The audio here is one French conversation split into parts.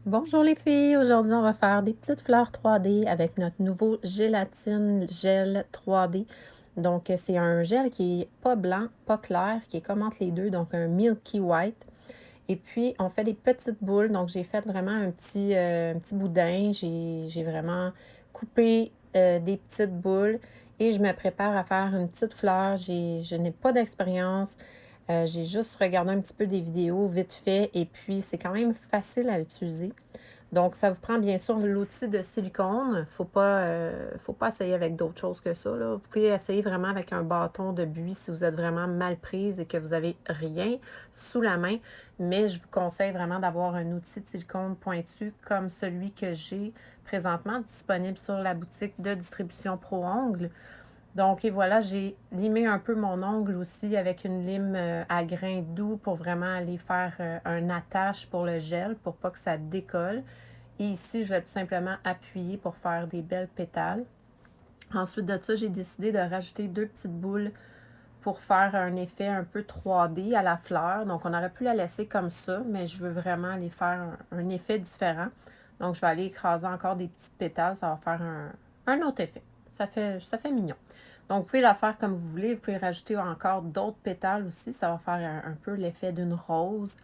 Bonjour les filles, aujourd'hui on va faire des petites fleurs 3D avec notre nouveau gélatine gel 3D. Donc c'est un gel qui est pas blanc, pas clair, qui est comme entre les deux, donc un milky white. Et puis on fait des petites boules, donc j'ai fait vraiment un petit boudin, j'ai vraiment coupé des petites boules et je me prépare à faire une petite fleur. Je n'ai pas d'expérience. J'ai juste regardé un petit peu des vidéos vite fait et puis c'est quand même facile à utiliser. Donc, ça vous prend bien sûr l'outil de silicone. Faut pas essayer avec d'autres choses que ça, là. Vous pouvez essayer vraiment avec un bâton de buis si vous êtes vraiment mal prise et que vous avez rien sous la main. Mais je vous conseille vraiment d'avoir un outil de silicone pointu comme celui que j'ai présentement disponible sur la boutique de distribution Pro Ongles. Donc, et voilà, j'ai limé un peu mon ongle aussi avec une lime à grains doux pour vraiment aller faire un attache pour le gel pour pas que ça décolle. Et ici, je vais tout simplement appuyer pour faire des belles pétales. Ensuite de ça, j'ai décidé de rajouter deux petites boules pour faire un effet un peu 3D à la fleur. Donc, on aurait pu la laisser comme ça, mais je veux vraiment aller faire un effet différent. Donc, je vais aller écraser encore des petites pétales. Ça va faire un autre effet. Ça fait mignon. Donc, vous pouvez la faire comme vous voulez. Vous pouvez rajouter encore d'autres pétales aussi. Ça va faire un peu l'effet d'une rose.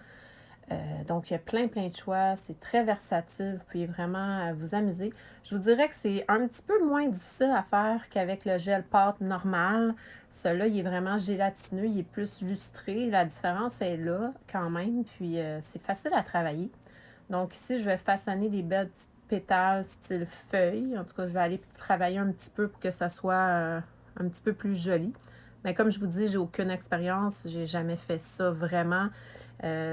Donc, il y a plein de choix. C'est très versatile. Vous pouvez vraiment vous amuser. Je vous dirais que c'est un petit peu moins difficile à faire qu'avec le gel pâte normal. Celui-là, il est vraiment gélatineux. Il est plus lustré. La différence est là quand même. Puis, c'est facile à travailler. Donc, ici, je vais façonner des belles petites pétales style feuille. En tout cas, je vais aller travailler un petit peu pour que ça soit un petit peu plus joli. Mais comme je vous dis, j'ai aucune expérience. J'ai jamais fait ça vraiment.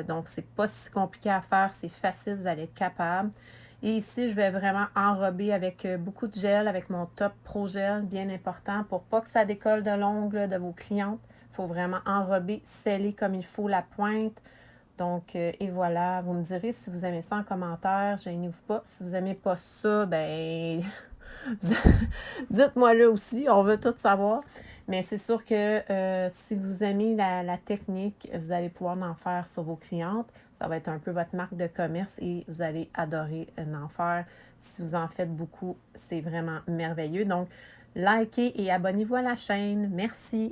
Donc, c'est pas si compliqué à faire. C'est facile, vous allez être capable. Et ici, je vais vraiment enrober avec beaucoup de gel, avec mon top Pro Gel, bien important, pour pas que ça décolle de l'ongle de vos clientes. Il faut vraiment enrober, sceller comme il faut la pointe. Donc, et voilà, vous me direz si vous aimez ça en commentaire, gênez-vous pas. Si vous n'aimez pas ça, ben, dites-moi-le aussi, on veut tout savoir. Mais c'est sûr que si vous aimez la technique, vous allez pouvoir en faire sur vos clientes. Ça va être un peu votre marque de commerce et vous allez adorer en faire. Si vous en faites beaucoup, c'est vraiment merveilleux. Donc, likez et abonnez-vous à la chaîne. Merci.